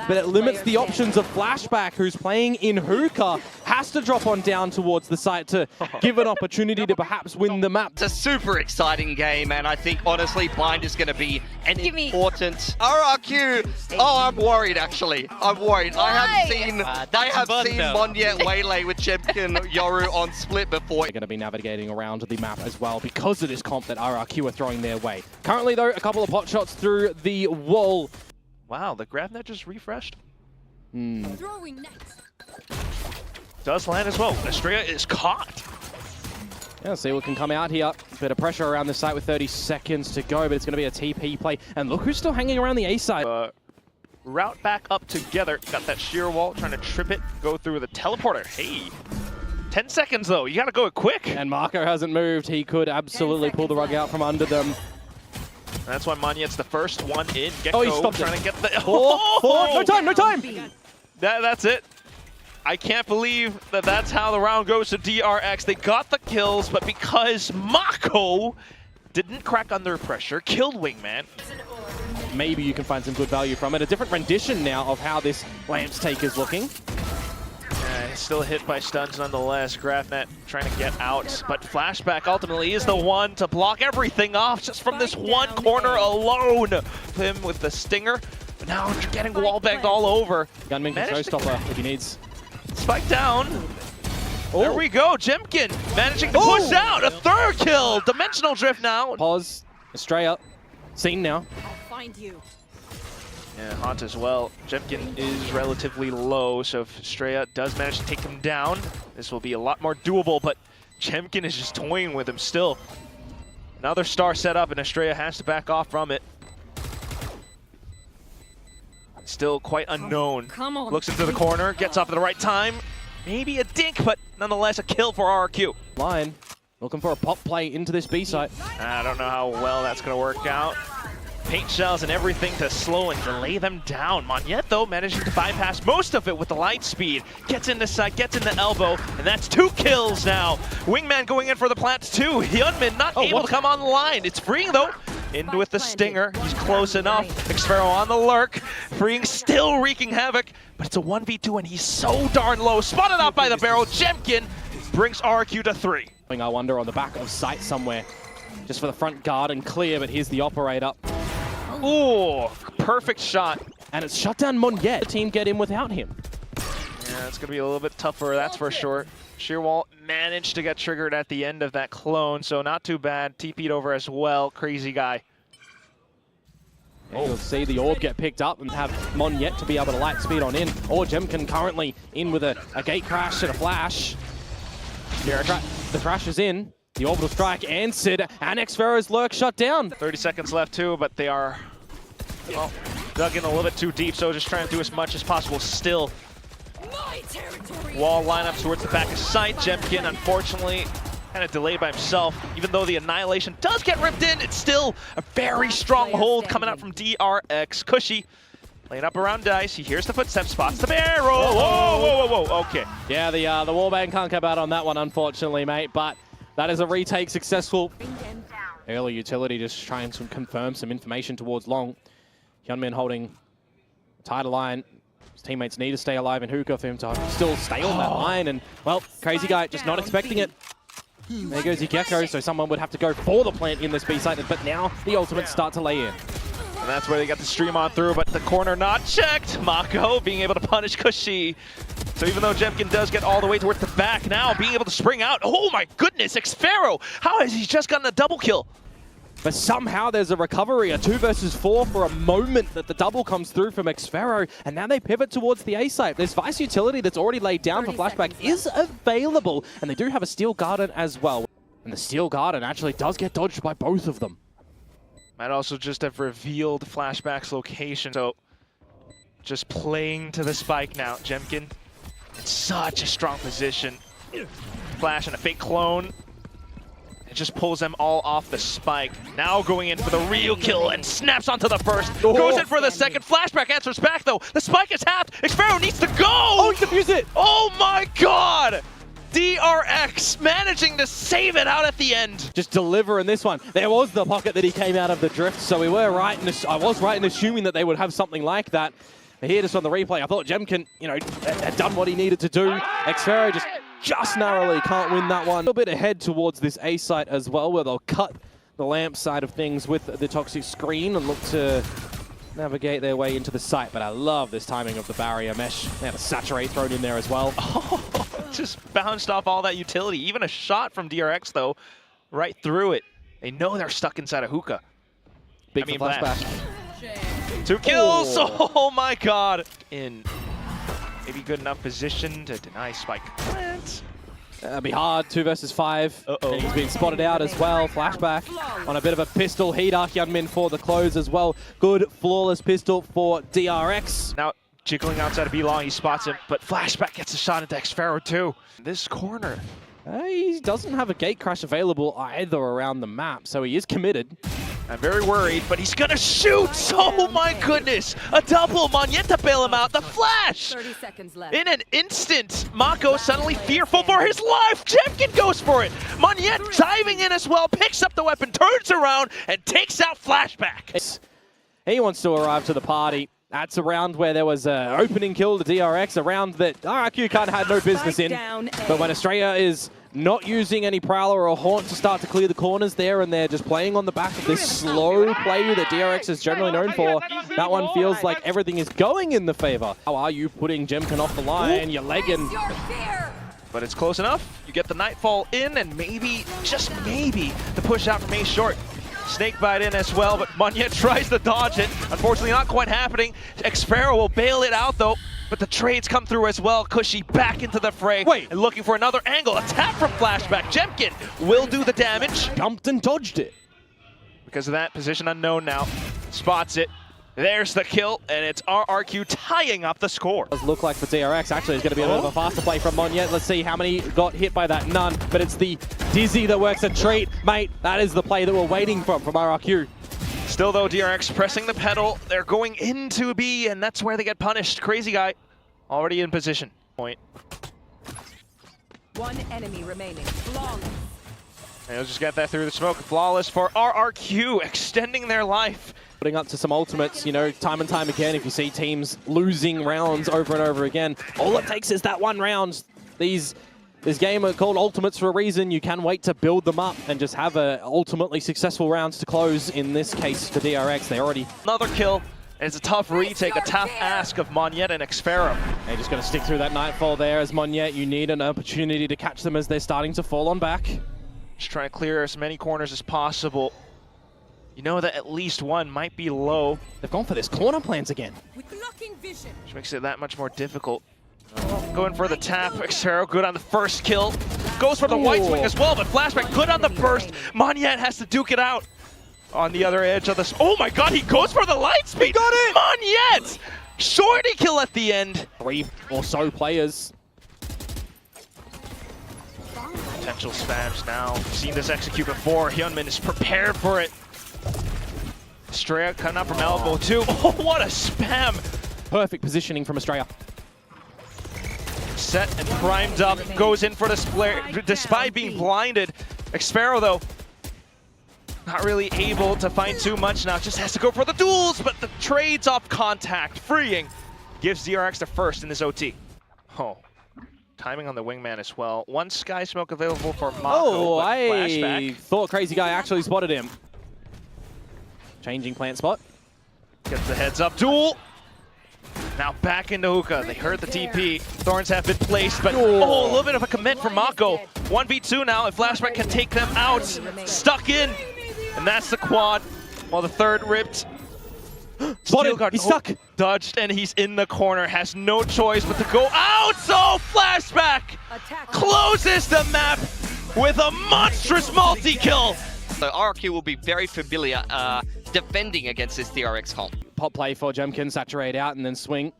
but it limits the options of Flashback, who's playing in hookah, has to drop on down towards the site to give an opportunity to perhaps win the map. It's a super exciting game, and I think, honestly, Blind is going to be an important RRQ. Oh, I'm worried, actually. I'm worried. I have seen Monjet waylay with Jemkin Yoru on split before. They're going to be navigating around the map as well because of this comp that RRQ are throwing their way. Currently, though, a couple of pot shots through the wall. Wow, the grab net just refreshed. Throwing next. Does land as well. Estrella is caught. Yeah, see what can come out here. Bit of pressure around the site with 30 seconds to go, but it's going to be a TP play. And look who's still hanging around the A side. Route back up together. Got that sheer wall, trying to trip it, go through the teleporter. Hey, 10 seconds though. You got to go quick. And Marco hasn't moved. He could absolutely pull the rug out from under them. And that's why Monjet's the first one in. Oh, he stopped trying it. to get the... Four. No time, no time. That's it. I can't believe that that's how the round goes to DRX. They got the kills, but because Mako didn't crack under pressure, killed Wingman. Maybe you can find some good value from it. A different rendition now of how this Lamps take is looking. Still hit by stuns nonetheless. Grafnet trying to get out, but Flashback ultimately is the one to block everything off just from this one corner alone. Him with the stinger, but now getting wallbanged all over. Gunman can showstopper if he needs. Spike down. There we go. Jemkin managing to push out a third kill. Dimensional drift now. Pause. Estrella seen now. I'll find you. Yeah, Haunt as well. Jemkin is relatively low, so if Estrella does manage to take him down, this will be a lot more doable, but Jemkin is just toying with him still. Another star set up, and Estrella has to back off from it. Still quite unknown. Come on. Looks into the corner, gets off at the right time. Maybe a dink, but nonetheless a kill for RRQ. Line, looking for a pop play into this B site. I don't know how well that's going to work out. Paint shells and everything to slow and delay them down. Monjet, though, managing to bypass most of it with the light speed. Gets in the side, gets in the elbow, and that's 2 kills now. Wingman going in for the plant too. Hyunmin not able to come on the line. It's freeing, though. In with the stinger. He's close enough. Xfero on the lurk. Freeing, still wreaking havoc. But it's a 1v2, and he's so darn low. Spotted out by the barrel. Jemkin brings RQ to 3. I wonder on the back of site somewhere. Just for the front guard and clear, but here's the operator. Ooh, perfect shot. And it's shut down Monjet. The team get in without him. Yeah, it's going to be a little bit tougher, that's for sure. Sheerwall managed to get triggered at the end of that clone, so not too bad. TP'd over as well. Crazy guy. Yeah, you'll see the orb get picked up and have Monjet to be able to light speed on in. Or Jemkin currently in with a gate crash and a flash. The crash is in. The orbital strike answered, and Xfero's lurk shut down. 30 seconds left too, but they are dug in a little bit too deep, so just trying to do as much as possible still. Wall lineup towards the back of site. Jemkin, unfortunately, kind of delayed by himself. Even though the Annihilation does get ripped in, it's still a very strong hold coming out from DRX. Cushy laying up around Dice. He hears the footsteps, spots the barrel. Whoa. Okay. Yeah, the wallbang can't come out on that one, unfortunately, mate, but that is a retake successful. Early utility just trying to confirm some information towards Long. Hyunmin holding tighter line. His teammates need to stay alive in hookah for him to still stay on that line. And, well, crazy guy just not expecting it. There goes Gecko, so someone would have to go for the plant in this B site. But now the ultimates start to lay in. And that's where they got the stream on through, but the corner not checked. Mako being able to punish Cushy. So even though Jemkin does get all the way towards the back now, being able to spring out. Oh my goodness, Xfero! How has he just gotten a double kill? But somehow there's a recovery, a 2 versus 4 for a moment that the double comes through from Xfero, and now they pivot towards the A site. This Vice utility that's already laid down for Flashback is available, and they do have a Steel Garden as well. And the Steel Garden actually does get dodged by both of them. Might also just have revealed Flashback's location, so just playing to the spike now. Jemkin in such a strong position. Flash and a fake clone. It just pulls them all off the spike. Now going in for the real kill and snaps onto the first. Goes in for the second. Flashback answers back though. The spike is halved. Xfero needs to go! Oh, he defused it! Oh my god! DRX managing to save it out at the end. Just delivering this one. There was the pocket that he came out of the drift, so we were right. I was right in assuming that they would have something like that. Here just on the replay, I thought Jemkin, had done what he needed to do. Xfero just narrowly can't win that one. A little bit ahead towards this A site as well, where they'll cut the lamp side of things with the toxic screen and look to navigate their way into the site. But I love this timing of the barrier mesh. They have a saturate thrown in there as well. Just bounced off all that utility. Even a shot from DRX, though, right through it. They know they're stuck inside a hookah. Big flashback. 2 kills! Oh my god! In maybe good enough position to deny spike plant. That'll be hard, 2 versus 5. And he's been spotted out as well. Flashback on a bit of a pistol heater. Hyunmin for the close as well. Good, flawless pistol for DRX. Now, jiggling outside of B-Long, he spots him, but Flashback gets a shot at Xfero too. This corner. He doesn't have a gate crash available either around the map, so he is committed. I'm very worried, but he's gonna shoot! Oh my goodness! A double! Monyet to bail him out! The flash! 30 seconds left. In an instant, Mako suddenly fearful for his life! Jemkin goes for it! Monyet diving in as well, picks up the weapon, turns around, and takes out Flashback! He wants to arrive to the party. That's a round where there was an opening kill to DRX, a round that RRQ kind of had no business in. But when Australia is not using any Prowler or Haunt to start to clear the corners there, and they're just playing on the back of this slow play that DRX is generally known for, that one feels like everything is going in the favor. How are you putting Jemkin off the line? You're legging. But it's close enough. You get the Nightfall in, and maybe, just maybe, the push out from Ace short. Snakebite in as well, but Monyet tries to dodge it. Unfortunately, not quite happening. Xfero will bail it out, though. But the trades come through as well. Cushy back into the fray. Wait. And looking for another angle. A tap from Flashback. Jemkin will do the damage. Jumped and dodged it. Because of that, position unknown now. Spots it. There's the kill, and it's RRQ tying up the score. Does look like for DRX, actually, it's going to be a little bit of a faster play from Monyet. Let's see how many got hit by that. None. But it's the Dizzy that works a treat. Mate, that is the play that we're waiting from RRQ. Still, though, DRX pressing the pedal. They're going into B, and that's where they get punished. Crazy guy already in position. Point. One enemy remaining. Flawless. And they'll just get that through the smoke. Flawless for RRQ, extending their life. Putting up to some ultimates, time and time again, if you see teams losing rounds over and over again, all it takes is that one round. This game are called ultimates for a reason. You can wait to build them up and just have ultimately successful rounds to close. In this case, for DRX, they already... Another kill, and it's a tough retake, a tough ask of Monyet and Xfero. They're just going to stick through that Nightfall there as Monyet. You need an opportunity to catch them as they're starting to fall on back. Just trying to clear as many corners as possible. You know that at least one might be low. They've gone for this corner plans again. With blocking vision. Which makes it that much more difficult. Going for the tap. Xfero good on the first kill. Goes for the white swing as well, but Flashback good on the burst. Monyet has to duke it out. On the other edge of this. Oh my god, he goes for the light speed. He got it! Monyet! Shorty kill at the end. 3 or so players. Potential spams now. We've seen this execute before. Hyunmin is prepared for it. Estrella coming up from elbow too. Oh, what a spam! Perfect positioning from Estrella. Set and primed up, goes in for the split despite being blinded. Xfero though, not really able to find too much now, just has to go for the duels, but the trades off contact, freeing, gives DRX the first in this OT. Oh, timing on the wingman as well. One Sky Smoke available for Mako, Oh, I Flashback. thought Crazy Guy actually spotted him. Changing plant spot. Gets the heads up duel. Now back into hookah. They heard the TP. Thorns have been placed, but a little bit of a commit from Mako. 1v2 now, if Flashback can take them out. Stuck in, and that's the quad. While the third ripped. Spotted, he's stuck. Dodged, and he's in the corner. Has no choice but to go out. So Flashback closes the map with a monstrous multi-kill. So RRQ will be very familiar defending against this DRX comp. Pop play for Jemkin, saturate out and then swing.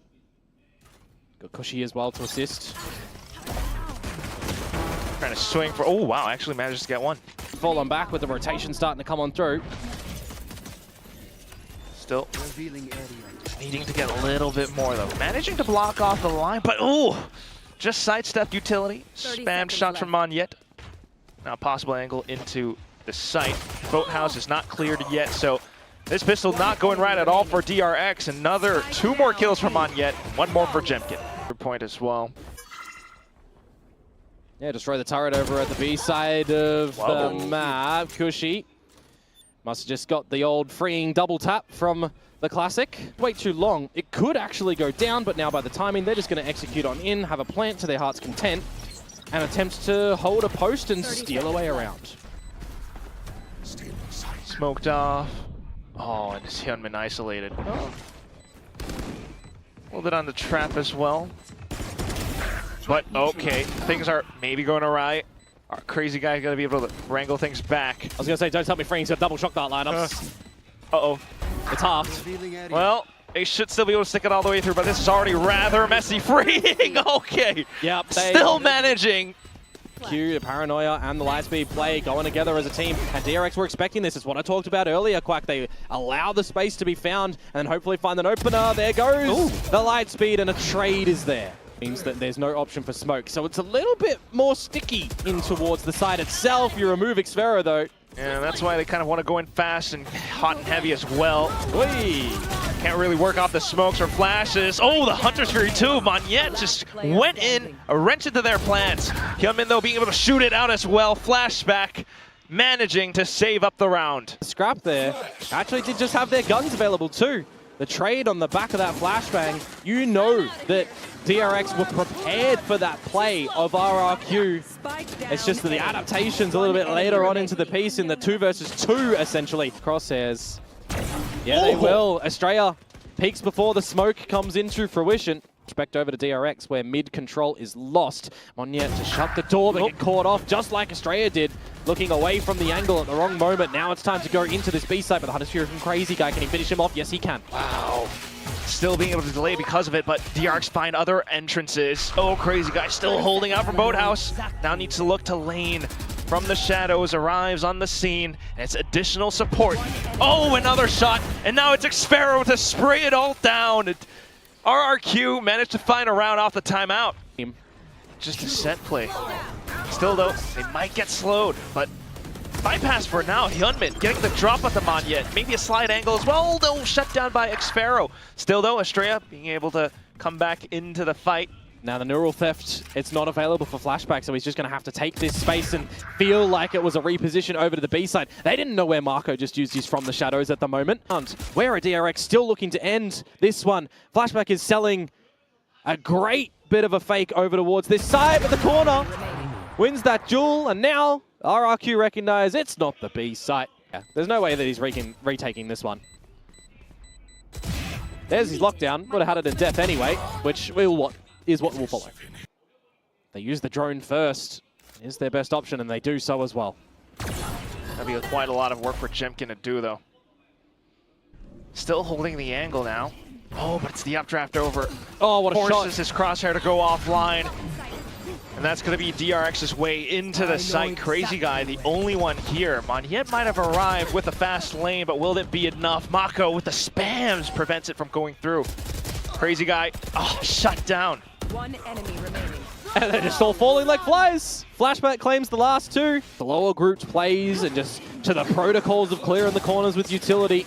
Got Cushy as well to assist. Trying to swing for, oh wow, actually manages to get one. Fall on back with the rotation starting to come on through. Still needing to get a little bit more though. Managing to block off the line, but just sidestep utility. Spam shots from Monyet. Now possible angle into the site. Boathouse is not cleared yet, so This pistol not going right at all for DRX. Another 2 more kills for Monyet, 1 more for Jemkin. Good point as well. Yeah, destroy the turret over at the B side of the map. Kushi must have just got the old freeing double tap from the Classic. Wait too long. It could actually go down, but now by the timing, they're just going to execute on in, have a plant to their heart's content, and attempt to hold a post and steal away around. Smoked off. Oh, and Hyunmin isolated. Oh. Hold it on the trap as well. But okay, things are maybe going awry. Our crazy guy going to be able to wrangle things back. I was going to say, don't tell me Freeing's got double shock dart lineups. Uh-oh. It's halved. Well, they should still be able to stick it all the way through, but this is already rather messy. Freeing, okay. Yep. Still managing. Q, the Paranoia, and the Lightspeed play going together as a team. And DRX were expecting this. It's what I talked about earlier, Quack. They allow the space to be found and hopefully find an opener. There goes the Lightspeed, and a trade is there. Means that there's no option for smoke. So it's a little bit more sticky in towards the side itself. You remove Xfero, though. Yeah, that's why they kind of want to go in fast and hot and heavy as well. Whee! Can't really work off the smokes or flashes. Oh, the Hunter's Fury too. Monyet just went in, a wrench into their plans. Hyunmin, though, being able to shoot it out as well. Flashback, managing to save up the round. Scrap there. Actually did just have their guns available too. The trade on the back of that flashbang, you know that DRX were prepared for that play of RRQ. It's just that the adaptation's a little bit later on into the piece in the 2 versus 2, essentially. Crosshairs. Yeah, they will. Estrella peaks before the smoke comes into fruition. Respect over to DRX, where mid control is lost. Monyet to shut the door, but get caught off, just like Estrella did, looking away from the angle at the wrong moment. Now it's time to go into this B side, but the Hunter's Fury from Crazy Guy. Can he finish him off? Yes, he can. Wow. Still being able to delay because of it, but DRX find other entrances. Oh, Crazy Guy still holding out from Boathouse. Now needs to look to lane. From the shadows, arrives on the scene, and it's additional support. Oh, another shot, and now it's Xfero to spray it all down. RRQ managed to find a round off the timeout. Just a set play. Still though, they might get slowed, but bypass for now. Hyunmin getting the drop at the Monyet. Maybe a slide angle as well, though shut down by Xfero. Still though, Estrella being able to come back into the fight. Now the neural theft, it's not available for Flashback, so he's just going to have to take this space and feel like it was a reposition over to the B side. They didn't know where Marco just used his from the shadows at the moment. Where are DRX still looking to end this one? Flashback is selling a great bit of a fake over towards this side, but the corner wins that duel, and now RRQ recognize it's not the B site. Yeah, there's no way that he's retaking this one. There's his lockdown. Would have had it in death anyway, which is what will follow. They use the drone first. Is their best option, and they do so as well. That'll be quite a lot of work for Jemkin to do, though. Still holding the angle now. Oh, but it's the updraft over. Oh, what a shot. Forces his crosshair to go offline. And that's going to be DRX's way into the site. Crazy Guy, the only one here. Monyet might have arrived with a fast lane, but will it be enough? Mako with the spams prevents it from going through. Crazy Guy, shut down. One enemy remaining. And they're just all falling like flies. Flashback claims the last 2. The lower grouped plays and just to the protocols of clearing the corners with utility.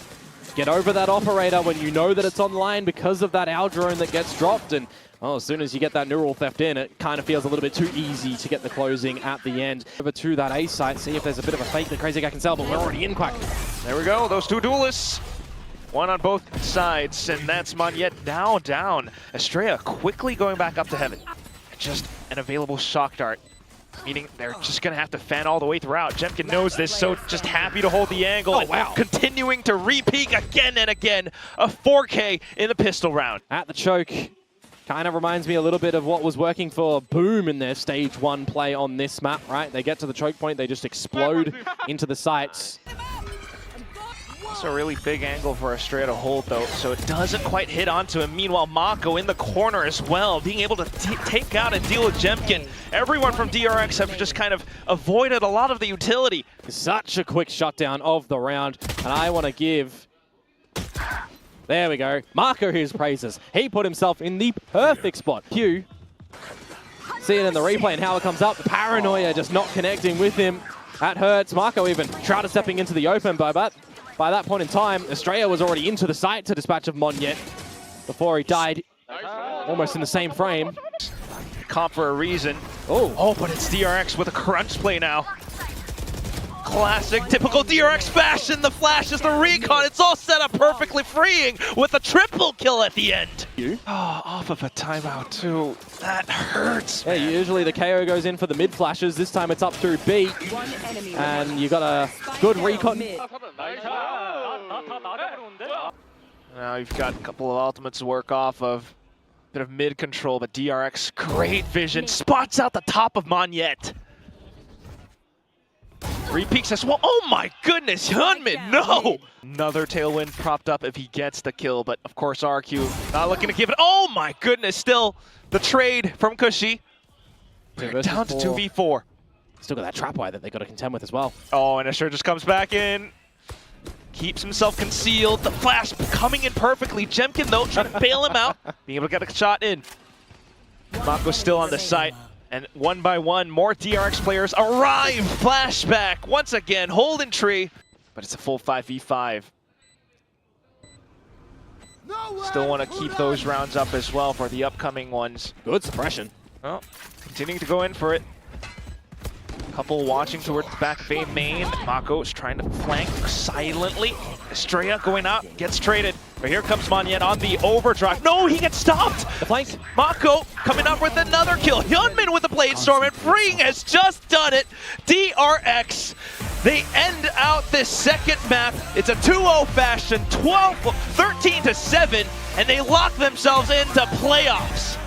Get over that operator when you know that it's online because of that owl drone that gets dropped. And as soon as you get that neural theft in, it kind of feels a little bit too easy to get the closing at the end. Over to that A site, see if there's a bit of a fake that Crazy Guy can sell, but we're already in, Quack. There we go, those 2 duelists. One on both sides, and that's Monyet now down. Estrella quickly going back up to heaven. Just an available shock dart, meaning they're just going to have to fan all the way throughout. Jemkin knows this, so just happy to hold the angle. Oh, wow. Continuing to re-peek again and again. A 4K in the pistol round. At the choke. Kind of reminds me a little bit of what was working for Boom in their stage 1 play on this map, right? They get to the choke point, they just explode into the sights. It's a really big angle for Estrella to hold, though, so it doesn't quite hit onto him. Meanwhile, Mako in the corner as well, being able to take out and deal with Jemkin. Everyone from DRX have just kind of avoided a lot of the utility. Such a quick shutdown of the round, and I want to give... There we go. Marco his praises. He put himself in the perfect spot. Q. See it in the replay and how it comes up. The Paranoia just not connecting with him. That hurts. Marco even tried stepping into the open, but by that point in time, Estrella was already into the site to dispatch of Monyet before he died, almost in the same frame. Comp for a reason. Oh, But it's DRX with a crunch play now. Classic, typical DRX fashion. The flash is the recon. It's all set up perfectly, freeing with a triple kill at the end. Off of a timeout too. That hurts. Yeah, usually the KO goes in for the mid flashes. This time it's up through B, One enemy and you got a good recon. mid. Now you've got a couple of ultimates to work off of. Bit of mid control, but DRX, great vision. Spots out the top of Monyet. Repeaks as well. Oh my goodness, Hyunmin, no! Another tailwind propped up if he gets the kill, but of course RRQ not looking to give it. Oh my goodness, still the trade from Kushi. We're down to 2v4. Still got that trap wire that they got to contend with as well. Oh, and Asher just comes back in. Keeps himself concealed. The flash coming in perfectly. Jemkin, though, trying to bail him out. Being able to get a shot in. Mako's still on the site. And one by one, more DRX players arrive. Flashback, once again, holding tree. But it's a full 5v5. Still want to keep those rounds up as well for the upcoming ones. Good suppression. Well, continuing to go in for it. Couple watching towards the back bay main. Mako is trying to flank silently. Estrella going out, gets traded. But here comes Monyet on the overdrive. No, he gets stopped! The flank. Mako coming up with another kill. Hyunmin with the Blade Storm, and Freeing has just done it. DRX, they end out this second map. It's a 2-0 fashion, 13-7, and they lock themselves into playoffs.